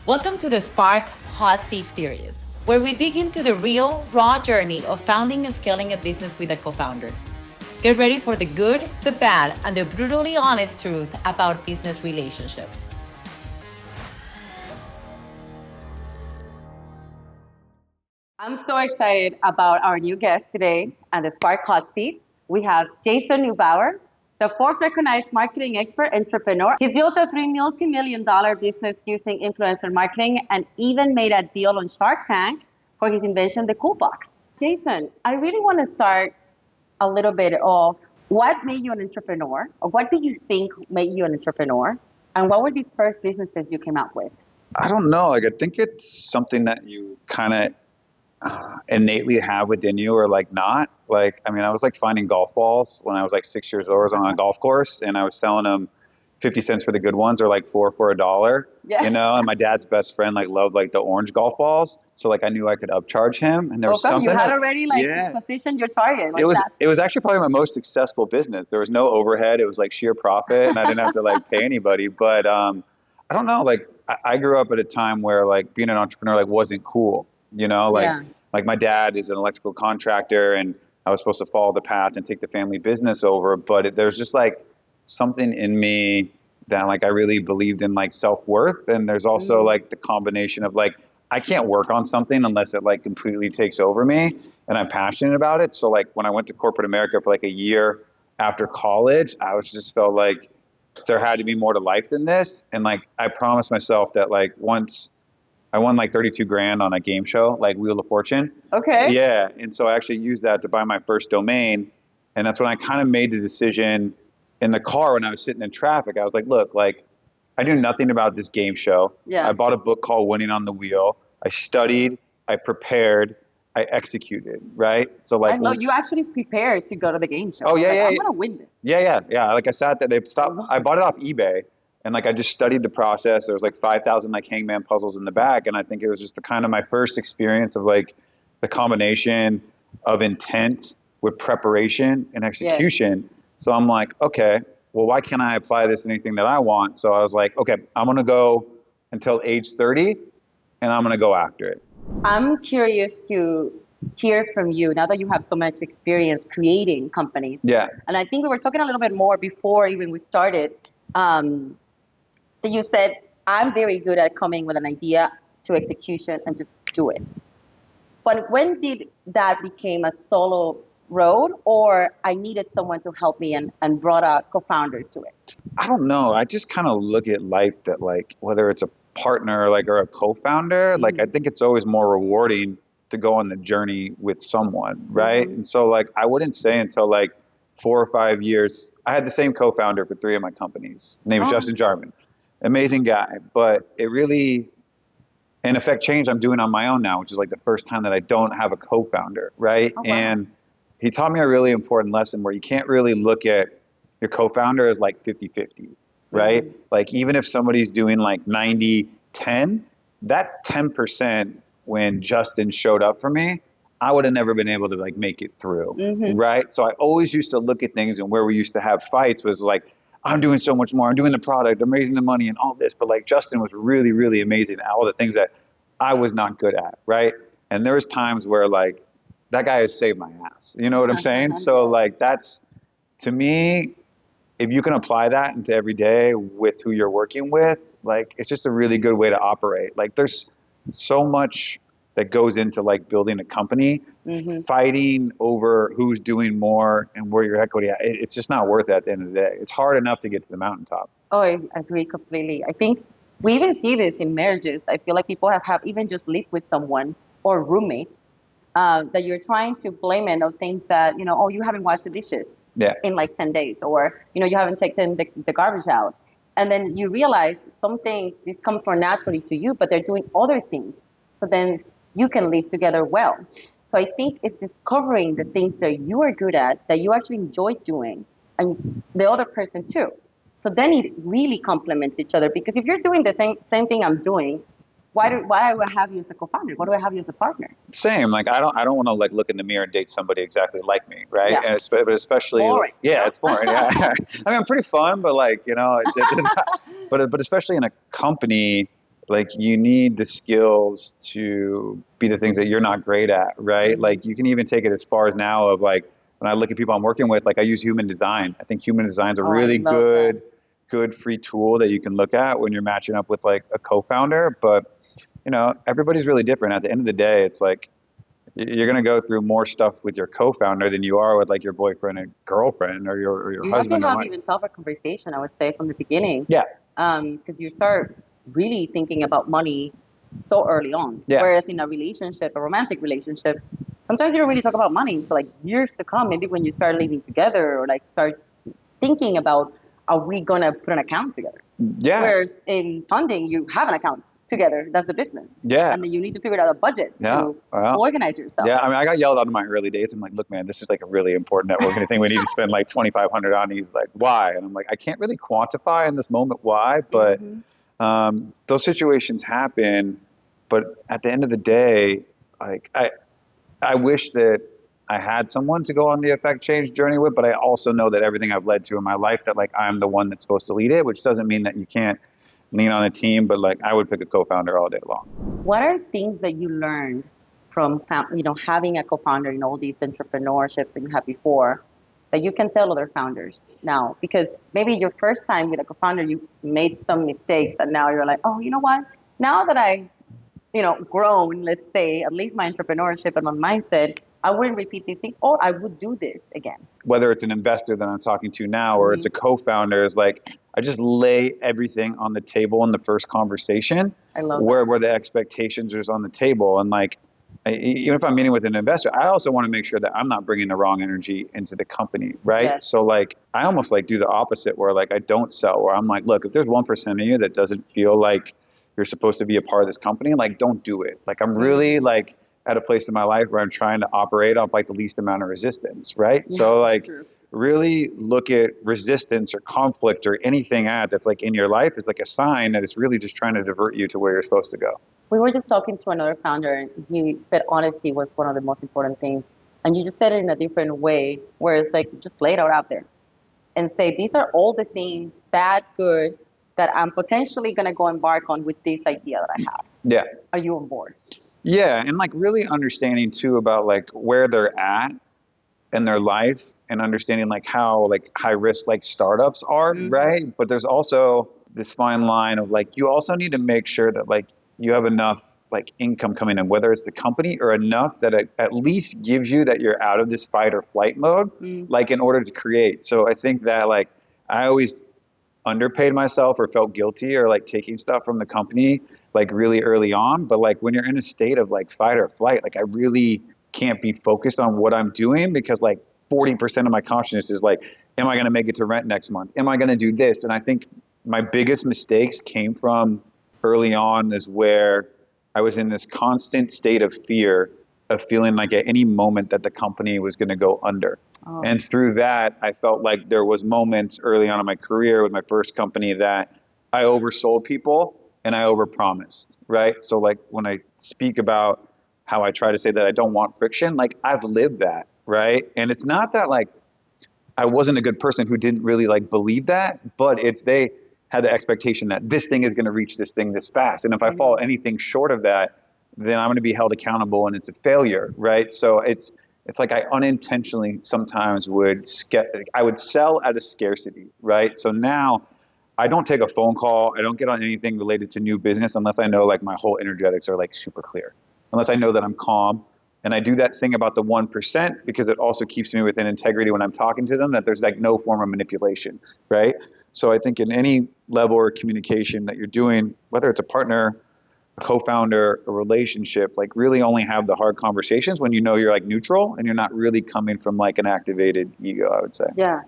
Welcome to the Spark Hot Seat series, where we dig into the real, raw journey of founding and scaling a business with a co-founder. Get ready for the good, the bad, and the brutally honest truth about business relationships. I'm so excited about our new guest today on the Spark Hot Seat. We have Jason Neubauer, the fourth recognized marketing expert entrepreneur. He's built a multi-million-dollar business using influencer marketing and even made a deal on Shark Tank for his invention, the Cool Box. Jason, I really want to start a little bit of what made you an entrepreneur, or what do you think made you an entrepreneur, and what were these first businesses you came up with? I don't know. Like, I think it's something that you kind of innately have within you, or like not. Like, I mean, I was like finding golf balls when I was like 6 years old. I was on a golf course and I was selling them 50 cents for the good ones, or like four for $1, Yeah. you know, and my dad's best friend like loved like the orange golf balls. So like I knew I could upcharge him, and there was Okay, something you had that, already like yeah, positioned your target like it was that. it was actually probably my most successful business. There was no overhead. It was like sheer profit, and I didn't have to like pay anybody. But I don't know. Like I grew up at a time where like being an entrepreneur like wasn't cool. You know, like Yeah. like my dad is an electrical contractor, and I was supposed to follow the path and take the family business over. But there's just like something in me that like I really believed in like self-worth, and there's also like the combination of like I can't work on something unless it like completely takes over me, and I'm passionate about it. So like when I went to corporate America for like a year after college, I was just felt like there had to be more to life than this. And like I promised myself that like once I won like 32 grand on a game show, like Wheel of Fortune. Okay. Yeah. And so I actually used that to buy my first domain. And that's when I kind of made the decision in the car when I was sitting in traffic. I was like, look, like I knew nothing about this game show. Yeah. I bought a book called Winning on the Wheel. I studied, I prepared, I executed, right? So like, I know you actually prepared to go to the game show. Oh, yeah, Like, yeah, I'm yeah. gonna win this. yeah. Like I sat there, they stopped. I bought it off eBay, and like I just studied the process. There was like 5,000 like hangman puzzles in the back, and I think it was just the kind of my first experience of like the combination of intent with preparation and execution. So I'm like, okay, well, why can't I apply this to anything that I want? So I was like, okay, I'm gonna go until age 30, and I'm gonna go after it. I'm curious to hear from you now that you have so much experience creating companies. Yeah. And I think we were talking a little bit more before even we started. That you said, I'm very good at coming with an idea to execution and just do it. But when did that become a solo road, or I needed someone to help me and brought a co-founder to it? I don't know. I just kind of look at life that like whether it's a partner like or a co-founder, like I think it's always more rewarding to go on the journey with someone, right? And so like I wouldn't say until like 4 or 5 years, I had the same co-founder for 3 of my companies. His name is Justin Jarman. Amazing guy, but it really in effect changed. I'm doing on my own now, which is like the first time that I don't have a co-founder, right? Wow. And he taught me a really important lesson where you can't really look at your co-founder as like 50-50, right? Like even if somebody's doing like 90-10, that 10% when Justin showed up for me, I would have never been able to like make it through, right? So I always used to look at things, and where we used to have fights was like, I'm doing so much more. I'm doing the product. I'm raising the money and all this. But like Justin was really, really amazing at all the things that I was not good at, right? And there was times where like that guy has saved my ass. You know what I'm saying? So like that's, to me, if you can apply that into every day with who you're working with, like it's just a really good way to operate. Like there's so much that goes into like building a company, fighting over who's doing more and where your equity at. It's just not worth it at the end of the day. It's hard enough to get to the mountaintop. Oh, I agree completely. I think we even see this in marriages. I feel like people have even just lived with someone or roommates that you're trying to blame it on things that, oh, you haven't washed the dishes in like 10 days, or, you haven't taken the garbage out. And then you realize something, this comes more naturally to you, but they're doing other things. So then you can live together well. So I think it's discovering the things that you are good at, that you actually enjoy doing, and the other person too. So then it really complements each other, because if you're doing the same thing I'm doing, why do I have you as a co-founder? Why do I have you as a partner? Same. Like I don't want to like look in the mirror and date somebody exactly like me, right? Yeah. And but especially, boring. Yeah, it's boring. Yeah. I mean, I'm pretty fun, but like but especially in a company, like you need the skills to be the things that you're not great at, right? Mm-hmm. Like you can even take it as far as now of like when I look at people I'm working with, like I use human design. I think human design is a Oh, I really love that. good free tool that you can look at when you're matching up with like a co-founder. But everybody's really different. At the end of the day, it's like you're going to go through more stuff with your co-founder than you are with like your boyfriend and girlfriend or your You have to husband or have wife. even tougher conversation, I would say, from the beginning, Yeah, because you start really thinking about money so early on. yeah. Whereas in a relationship, a romantic relationship, sometimes you don't really talk about money until like years to come. Maybe when you start living together or like start thinking about, are we gonna put an account together? Yeah, Whereas in funding, you have an account together. That's the business, yeah, and then you need to figure out a budget yeah. to Well, organize yourself. yeah. I mean, I got yelled out in my early days. I'm like, look, man, this is like a really important networking thing. We need to spend like 2,500 on. He's like, why? And I'm like, I can't really quantify in this moment why, but Hmm. those situations happen. But at the end of the day, like I wish that I had someone to go on the effect change journey with, but I also know that everything I've led to in my life that like I'm the one that's supposed to lead it, which doesn't mean that you can't lean on a team, but like I would pick a co-founder all day long. What are things that you learned from having a co-founder in all these entrepreneurship that you had before that you can tell other founders now? Because maybe your first time with a co-founder, you made some mistakes, and now you're like, oh, you know what? Now that I grown, let's say, at least my entrepreneurship and my mindset, I wouldn't repeat these things, or I would do this again. Whether it's an investor that I'm talking to now or it's Hmm. a co-founder, is like I just lay everything on the table in the first conversation I love that. where the expectations is on the table. And like even if I'm meeting with an investor, I also want to make sure that I'm not bringing the wrong energy into the company, right? Yes. So like I almost like do the opposite where like I don't sell, where I'm like, look, if there's 1% of you that doesn't feel like you're supposed to be a part of this company, like don't do it. Like I'm really Hmm. like at a place in my life where I'm trying to operate off like the least amount of resistance, right? Yeah, So that's like true. really look at resistance or conflict or anything that's like in your life is like a sign that it's really just trying to divert you to where you're supposed to go. We were just talking to another founder, and he said honesty was one of the most important things. And you just said it in a different way, where it's like just lay it out there and say, these are all the things, bad, good, that I'm potentially going to go embark on with this idea that I have. Yeah. Are you on board? Yeah. And like really understanding too about like where they're at in their life and understanding like how like high risk like startups are, Hmm. right? But there's also this fine line of like you also need to make sure that like you have enough like income coming in, whether it's the company or enough that it at least gives you that you're out of this fight or flight mode, Mm. like in order to create. So I think that like I always underpaid myself or felt guilty or like taking stuff from the company like really early on. But like when you're in a state of like fight or flight, like I really can't be focused on what I'm doing because like 40% of my consciousness is like, am I going to make it to rent next month? Am I going to do this? And I think my biggest mistakes came from early on is where I was in this constant state of fear of feeling like at any moment that the company was going to go under. Oh. And through that, I felt like there was moments early on in my career with my first company that I oversold people and I overpromised, right? So like when I speak about how I try to say that I don't want friction, like I've lived that, right? And it's not that like I wasn't a good person who didn't really like believe that, but it's they had the expectation that this thing is going to reach this thing this fast. And if I fall Hmm. anything short of that, then I'm going to be held accountable and it's a failure, right? So it's like I unintentionally sometimes I would sell out of scarcity, right? So now I don't take a phone call. I don't get on anything related to new business unless I know like my whole energetics are like super clear. Unless I know that I'm calm. And I do that thing about the 1% because it also keeps me within integrity when I'm talking to them, that there's like no form of manipulation, right? So I think in any level or communication that you're doing, whether it's a partner, a co-founder, a relationship, like really only have the hard conversations when you know you're like neutral and you're not really coming from like an activated ego, I would say. Yeah,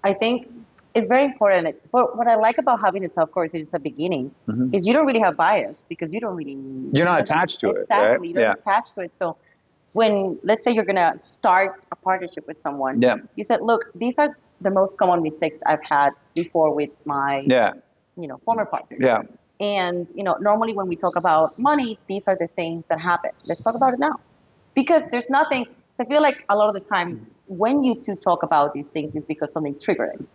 I think it's very important. But what I like about having a tough conversation at the beginning Hmm. is you don't really have bias because you don't really You're not attached to it, right? exactly, you don't Yeah. attach to it. So when let's say you're gonna start a partnership with someone, Yeah. you said, look, these are the most common mistakes I've had before with my Yeah. former partners. Yeah. And normally when we talk about money, these are the things that happen. Let's talk about it now. Because there's nothing, I feel like a lot of the time when you two talk about these things is because something triggered it.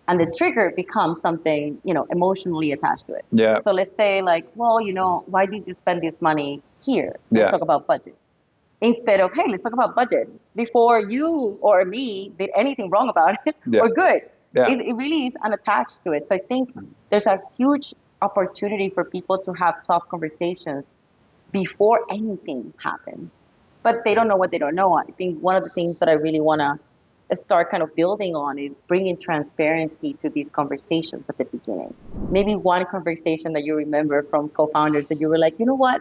and the trigger becomes something, emotionally attached to it. Yeah. So let's say like, well, why did you spend this money here? Let's Yeah. talk about budget. Instead of, hey, let's talk about budget before you or me did anything wrong about it Yeah. or good. Yeah. It really is unattached to it. So I think there's a huge opportunity for people to have tough conversations before anything happens. But they don't know what they don't know. I think one of the things that I really want to start kind of building on is bringing transparency to these conversations at the beginning. Maybe one conversation that you remember from co-founders that you were like, you know what?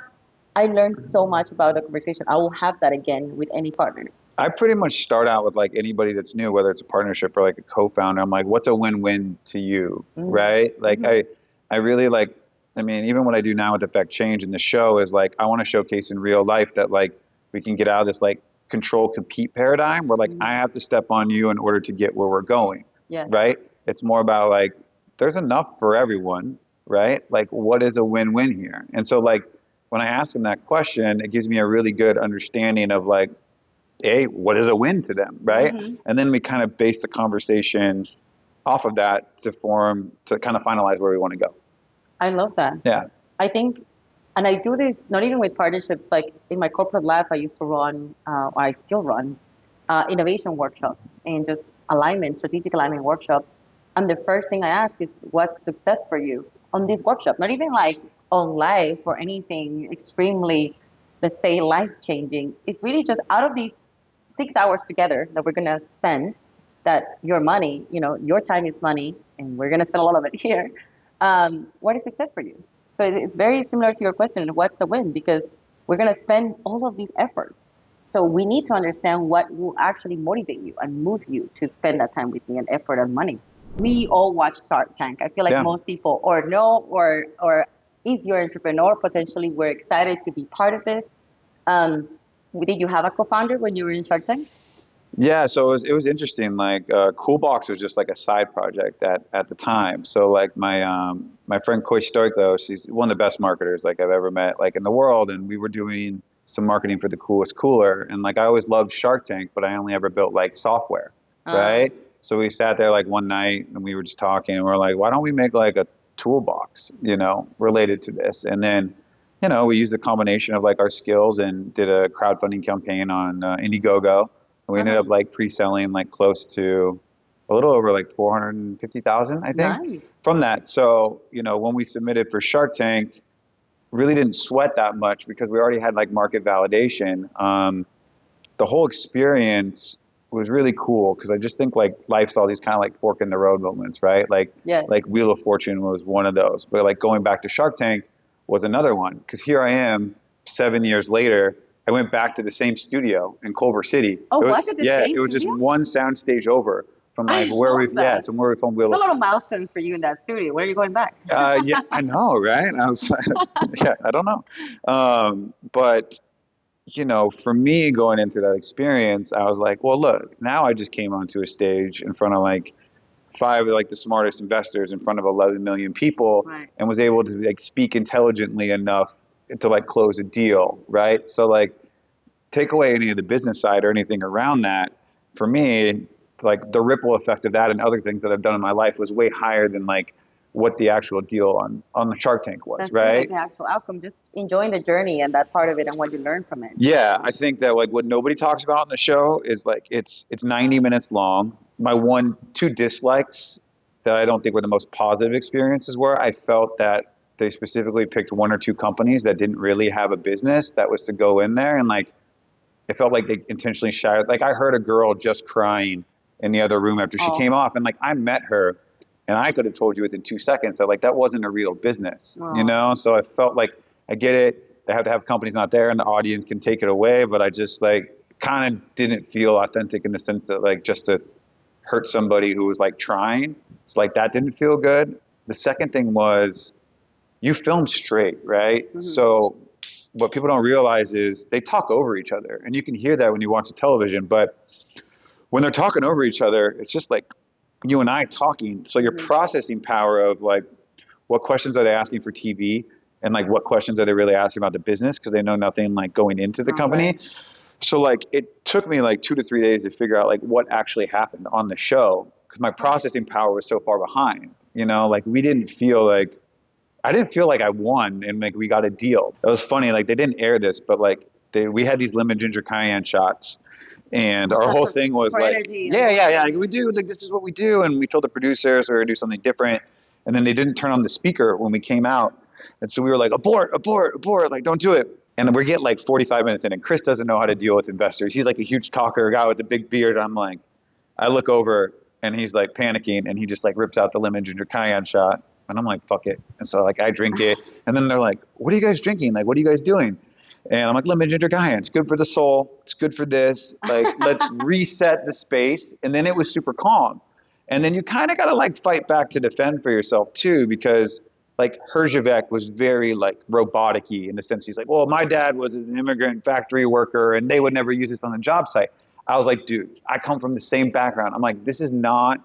I learned so much about the conversation. I will have that again with any partner. I pretty much start out with like anybody that's new, whether it's a partnership or like a co-founder. I'm like, what's a win-win to you, right? Like I really like, I mean, even what I do now with Effect Change in the show is like, I want to showcase in real life that like we can get out of this like control compete paradigm where like I have to step on you in order to get where we're going, right? It's more about like, there's enough for everyone, right? Like what is a win-win here? And so like, when I ask them that question, it gives me a really good understanding of like, what is a win to them, right? And then we kind of base the conversation off of that to kind of finalize where we want to go. I love that. Yeah. I think, and I do this not even with partnerships. Like in my corporate life, I used to run, I still run, innovation workshops and just strategic alignment workshops. And the first thing I ask is, what's success for you on this workshop? Not even like on life or anything extremely, let's say, life changing. It's really just out of these 6 hours together that we're going to spend, that your money, your time is money, and we're going to spend a lot of it here. What is success for you? So it's very similar to your question, what's a win? Because we're going to spend all of these efforts. So we need to understand what will actually motivate you and move you to spend that time with me and effort and money. We all watch Shark Tank. I feel like most people or know or if you're an entrepreneur, potentially we're excited to be part of this. Did you have a co-founder when you were in Shark Tank? Yeah, so it was interesting. Like Coolbox was just like a side project at the time. So like my friend Koi Stoiklo, she's one of the best marketers like I've ever met like in the world, and we were doing some marketing for the Coolest Cooler, and like I always loved Shark Tank, but I only ever built like software, right? So we sat there like one night and we were just talking, and we're like, why don't we make like a toolbox, related to this? And then we used a combination of like our skills and did a crowdfunding campaign on Indiegogo. We ended up like pre-selling like close to a little over like 450,000, I think, from that. So, when we submitted for Shark Tank, really didn't sweat that much because we already had like market validation. The whole experience was really cool because I just think like life's all these kind of like fork in the road moments, right? Like Wheel of Fortune was one of those, but like going back to Shark Tank was another one because here I am 7 years later. I went back to the same studio in Culver City. Oh, was it the same it was studio? just one sound stage over from like where we from where we filmed Wheel of Fortune. It's a lot of milestones for you in that studio. Where are you going back? Yeah, I know, right? I was I don't know. But for me going into that experience, I was like, well, look, now I just came onto a stage in front of like 5 of like the smartest investors in front of 11 million people and was able to like speak intelligently enough to like close a deal, right? So like take away any of the business side or anything around that. For me, like the ripple effect of that and other things that I've done in my life was way higher than like what the actual deal on the Shark Tank was, right? The actual outcome, just enjoying the journey and that part of it and what you learn from it. Yeah, I think that like what nobody talks about in the show is like it's 90 minutes long. My two dislikes that I don't think were the most positive experiences were I felt that they specifically picked 1 or 2 companies that didn't really have a business that was to go in there, and like it felt like they intentionally shied. Like I heard a girl just crying in the other room after she came off, and like I met her and I could have told you within 2 seconds that like that wasn't a real business, So I felt like I get it. They have to have companies not there and the audience can take it away, but I just like kind of didn't feel authentic in the sense that like just to hurt somebody who was like trying. So like that didn't feel good. The second thing was you film straight, right? So what people don't realize is they talk over each other, and you can hear that when you watch the television, but when they're talking over each other, it's just like you and I talking. So your processing power of like, what questions are they asking for TV, and like what questions are they really asking about the business because they know nothing like going into the company. So like it took me like 2 to 3 days to figure out like what actually happened on the show because my processing power was so far behind. You know, like we didn't feel like I didn't feel like I won and like we got a deal. It was funny, like they didn't air this, but like we had these lemon ginger cayenne shots, and our whole thing was For like, energy and yeah, yeah, yeah, motivation. like we do, like this is what we do, and we told the producers we were gonna do something different, and then they didn't turn on the speaker when we came out, and so we were like, abort, abort, abort, like don't do it. And we get like 45 minutes in, and Chris doesn't know how to deal with investors. He's like a huge talker, a guy with a big beard. I'm like, I look over and he's like panicking and he just like rips out the lemon ginger cayenne shot. And I'm like, fuck it. And so like I drink it. And then they're like, what are you guys drinking? Like, what are you guys doing? And I'm like, lemon ginger cayenne. It's good for the soul. It's good for this. Like, let's reset the space. And then it was super calm. And then you kind of got to like fight back to defend for yourself too, because like Herjavec was very like robotic-y in the sense he's like, well, my dad was an immigrant factory worker and they would never use this on the job site. I was like, dude, I come from the same background. I'm like, this is not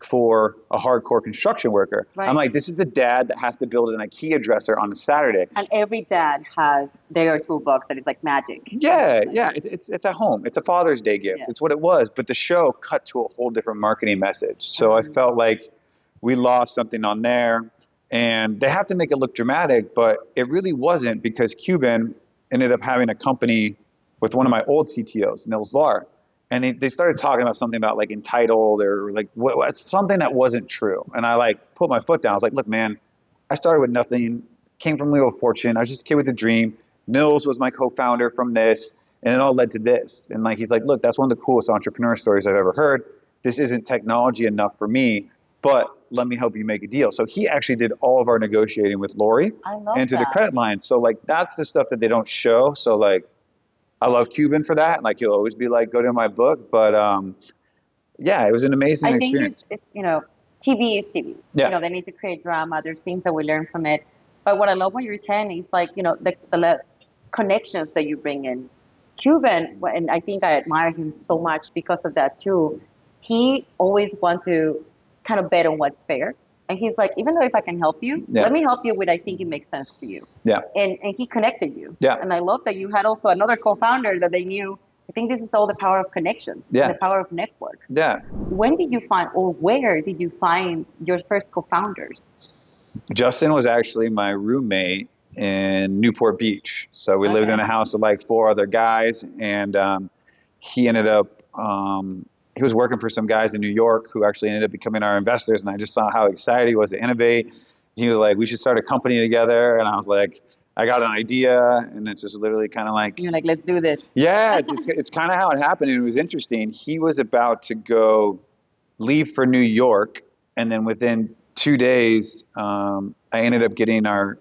for a hardcore construction worker. Right. I'm like, this is the dad that has to build an IKEA dresser on a Saturday. And every dad has their toolbox that is like magic. Yeah, yeah, it's at home. It's a Father's Day gift. Yeah. It's what it was. But the show cut to a whole different marketing message. So I felt like we lost something on there. And they have to make it look dramatic, but it really wasn't, because Cuban ended up having a company with one of my old CTOs, Nils Lahr. And they started talking about something about like entitled or like something that wasn't true. And I like put my foot down. I was like, look, man, I started with nothing, came from Wheel of Fortune. I was just a kid with a dream. Nils was my co-founder from this, and it all led to this. And like he's like, look, that's one of the coolest entrepreneur stories I've ever heard. This isn't technology enough for me, but let me help you make a deal. So he actually did all of our negotiating with Lori and to the credit line. So like that's the stuff that they don't show. So like I love Cuban for that. Like he'll always be like, go to my book. But yeah, it was an amazing experience. I think it's, TV is TV. Yeah. You know, they need to create drama. There's things that we learn from it. But what I love what you're saying is like, the connections that you bring in. Cuban, and I think I admire him so much because of that too. He always wants to kind of bet on what's fair. And he's like, even though if I can help you, let me help you with I think it makes sense to you. Yeah. And he connected you. Yeah. And I love that you had also another co-founder that they knew. I think this is all the power of connections, the power of network. Yeah. When did you find, or where did you find your first co-founders? Justin was actually my roommate in Newport Beach. So we lived in a house with like 4 other guys, and he ended up he was working for some guys in New York who actually ended up becoming our investors, and I just saw how excited he was to innovate. He was like, we should start a company together, and I was like, I got an idea, and it's just literally kind of like... You're like, let's do this. Yeah, it's kind of how it happened, and it was interesting. He was about to leave for New York, and then within 2 days, I ended up getting our